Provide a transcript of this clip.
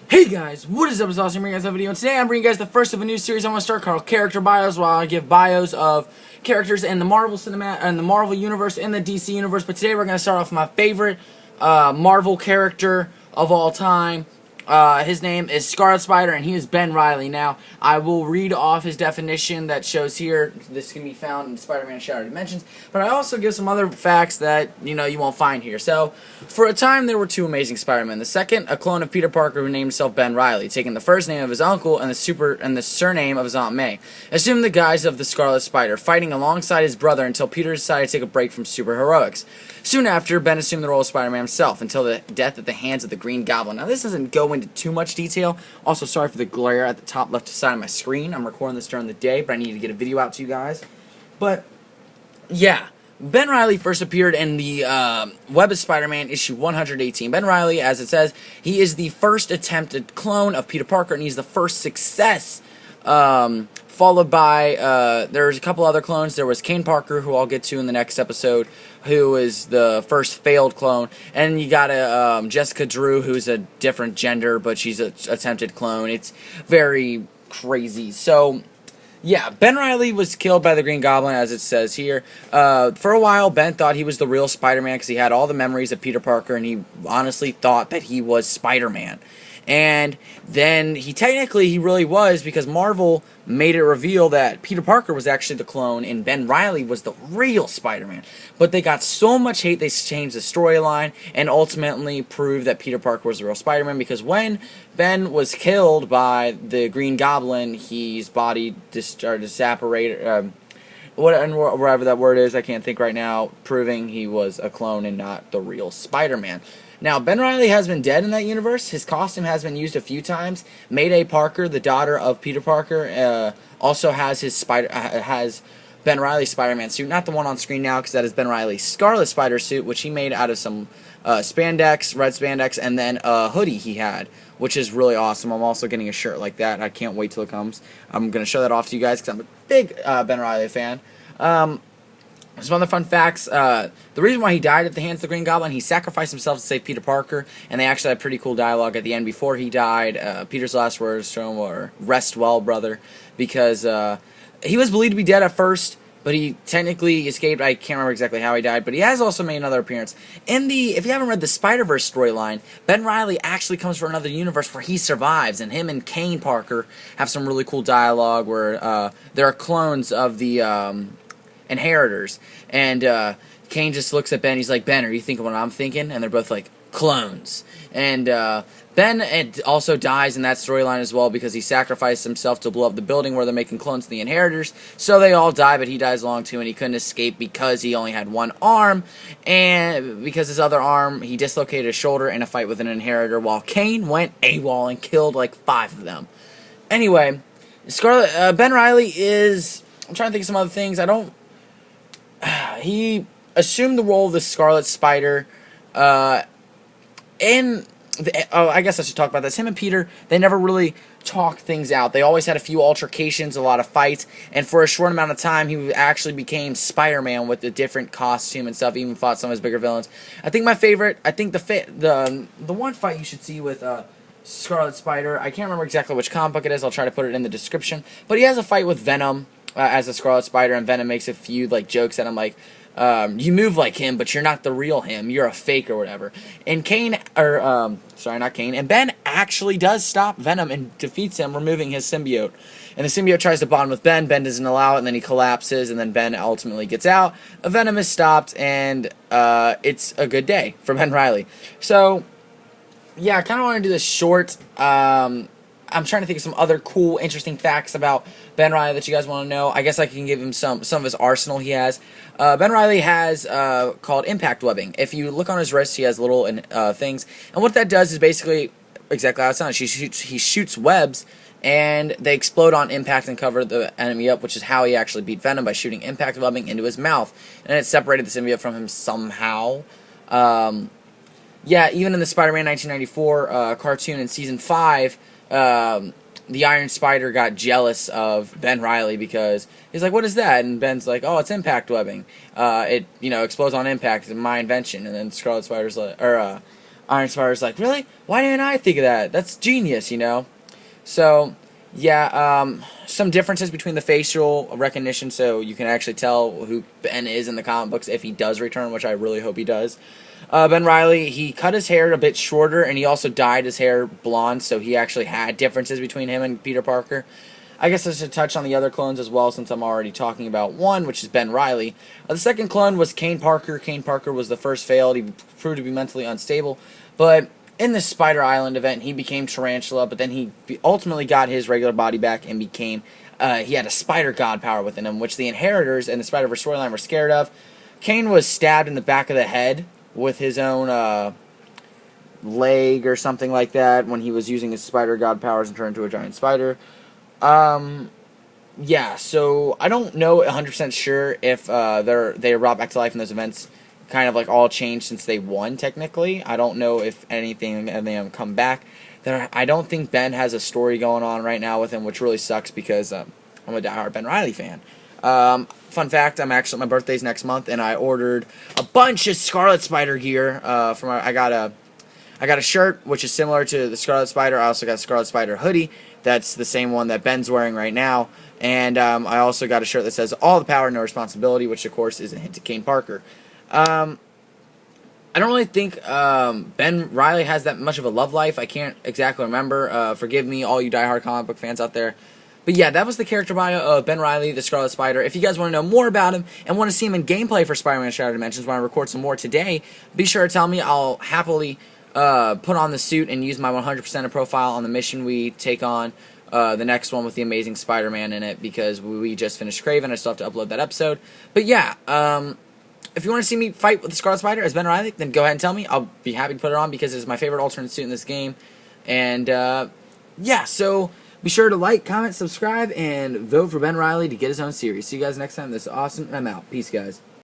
Hey guys, what is up? It's awesome. I'm bringing you guys a video, and today I'm bringing you guys the first of a new series I want to start called Character Bios, while I give bios of characters in the Marvel and the Marvel universe and the DC universe. But today we're going to start off with my favorite Marvel character of all time. His name is Scarlet Spider, and he is Ben Reilly. Now, I will read off his definition that shows here. This can be found in Spider-Man Shattered Dimensions, but I also give some other facts that, you won't find here. So, for a time, there were two amazing Spider-Men. The second, a clone of Peter Parker who named himself Ben Reilly, taking the first name of his uncle and the surname of his Aunt May. Assumed the guise of the Scarlet Spider, fighting alongside his brother until Peter decided to take a break from superheroics. Soon after, Ben assumed the role of Spider-Man himself, until the death at the hands of the Green Goblin. Now, this doesn't go into too much detail. Also, sorry for the glare at the top left side of my screen. I'm recording this during the day, but I need to get a video out to you guys. But, yeah. Ben Reilly first appeared in the Web of Spider-Man issue 118. Ben Reilly, as it says, he is the first attempted clone of Peter Parker, and he's the first success. Followed by, there's a couple other clones. There was Kaine Parker, who I'll get to in the next episode, who is the first failed clone. And you got Jessica Drew, who's a different gender, but she's an attempted clone. It's very crazy. So, yeah, Ben Reilly was killed by the Green Goblin, as it says here. For a while, Ben thought he was the real Spider-Man because he had all the memories of Peter Parker, and he honestly thought that he was Spider-Man. And then he really was, because Marvel made it reveal that Peter Parker was actually the clone and Ben Reilly was the real Spider-Man. But they got so much hate, they changed the storyline and ultimately proved that Peter Parker was the real Spider-Man, because when Ben was killed by the Green Goblin, his body started to separate, whatever that word is, I can't think right now, proving he was a clone and not the real Spider-Man. Now, Ben Reilly has been dead in that universe. His costume has been used a few times. Mayday Parker, the daughter of Peter Parker, also has has Ben Reilly's Spider-Man suit. Not the one on screen now, because that is Ben Reilly's Scarlet Spider suit, which he made out of some spandex, red spandex, and then a hoodie he had, which is really awesome. I'm also getting a shirt like that. I can't wait till it comes. I'm going to show that off to you guys, because I'm a big Ben Reilly fan. Some other fun facts. The reason why he died at the hands of the Green Goblin, he sacrificed himself to save Peter Parker, and they actually had pretty cool dialogue at the end before he died. Peter's last words to him were, "Rest well, brother," because he was believed to be dead at first, but he technically escaped. I can't remember exactly how he died, but he has also made another appearance. If you haven't read the Spider-Verse storyline, Ben Reilly actually comes from another universe where he survives, and him and Kaine Parker have some really cool dialogue where there are clones of the inheritors, and Kaine just looks at Ben. He's like, "Ben, are you thinking what I'm thinking?" And they're both like, "Clones." And Ben also dies in that storyline as well, because he sacrificed himself to blow up the building where they're making clones of the inheritors. So they all die, but he dies along too, and he couldn't escape because he only had one arm, and because his other arm, he dislocated his shoulder in a fight with an inheritor, while Kaine went AWOL and killed like 5 of them. Anyway, Ben Reilly is, I'm trying to think of some other things. He assumed the role of the Scarlet Spider, I guess I should talk about this. Him and Peter, they never really talked things out. They always had a few altercations, a lot of fights, and for a short amount of time, he actually became Spider-Man with a different costume and stuff, even fought some of his bigger villains. I think my favorite, the one fight you should see with Scarlet Spider, I can't remember exactly which comic book it is, I'll try to put it in the description, but he has a fight with Venom, as a Scarlet Spider, and Venom makes a few jokes at him, like, you move like him, but you're not the real him. You're a fake or whatever. And and Ben actually does stop Venom and defeats him, removing his symbiote. And the symbiote tries to bond with Ben. Ben doesn't allow it, and then he collapses, and then Ben ultimately gets out. Venom is stopped, and it's a good day for Ben Reilly. So, yeah, I kind of want to do this short. I'm trying to think of some other cool, interesting facts about Ben Reilly that you guys want to know. I guess I can give him some of his arsenal he has. Ben Reilly has called impact webbing. If you look on his wrist, he has little things. And what that does is basically exactly how it sounds. He shoots webs, and they explode on impact and cover the enemy up, which is how he actually beat Venom, by shooting impact webbing into his mouth. And it separated the symbiote from him somehow. Yeah, even in the Spider-Man 1994 cartoon in Season 5, the Iron Spider got jealous of Ben Reilly, because he's like, "What is that?" And Ben's like, "Oh, it's impact webbing. It explodes on impact. It's my invention." And then Scarlet Spider's like, Iron Spider's like, really? Why didn't I think of that? That's genius, you know? So, yeah, some differences between the facial recognition, so you can actually tell who Ben is in the comic books if he does return, which I really hope he does. Ben Reilly, he cut his hair a bit shorter, and he also dyed his hair blonde, so he actually had differences between him and Peter Parker. I guess I should touch on the other clones as well, since I'm already talking about one, which is Ben Reilly. The second clone was Kaine Parker. Kaine Parker was the first failed. He proved to be mentally unstable. But in the Spider Island event, he became Tarantula, but then he ultimately got his regular body back and became... he had a spider god power within him, which the Inheritors and the Spider-Verse storyline were scared of. Kaine was stabbed in the back of the head with his own leg or something like that when he was using his spider god powers and turned into a giant spider. Yeah, so I don't know 100% sure if they were brought back to life in those events kind of like all changed since they won, technically. I don't know if anything and they come back. I don't think Ben has a story going on right now with him, which really sucks because I'm a diehard Ben Reilly fan. Fun fact, my birthday's next month, and I ordered a bunch of Scarlet Spider gear. I got a shirt, which is similar to the Scarlet Spider. I also got a Scarlet Spider hoodie. That's the same one that Ben's wearing right now. And I also got a shirt that says, all the power, no responsibility, which, of course, is a hint to Kaine Parker. I don't really think Ben Reilly has that much of a love life. I can't exactly remember. Forgive me, all you diehard comic book fans out there. But yeah, that was the character bio of Ben Reilly, the Scarlet Spider. If you guys want to know more about him and want to see him in gameplay for Spider-Man Shattered Dimensions when I record some more today, be sure to tell me. I'll happily put on the suit and use my 100% of profile on the mission we take on, the next one with the Amazing Spider-Man in it, because we just finished Craven. I still have to upload that episode. But yeah, if you want to see me fight with the Scarlet Spider as Ben Reilly, then go ahead and tell me. I'll be happy to put it on because it's my favorite alternate suit in this game. And yeah, so be sure to like, comment, subscribe, and vote for Ben Reilly to get his own series. See you guys next time. This is awesome, and I'm out. Peace, guys.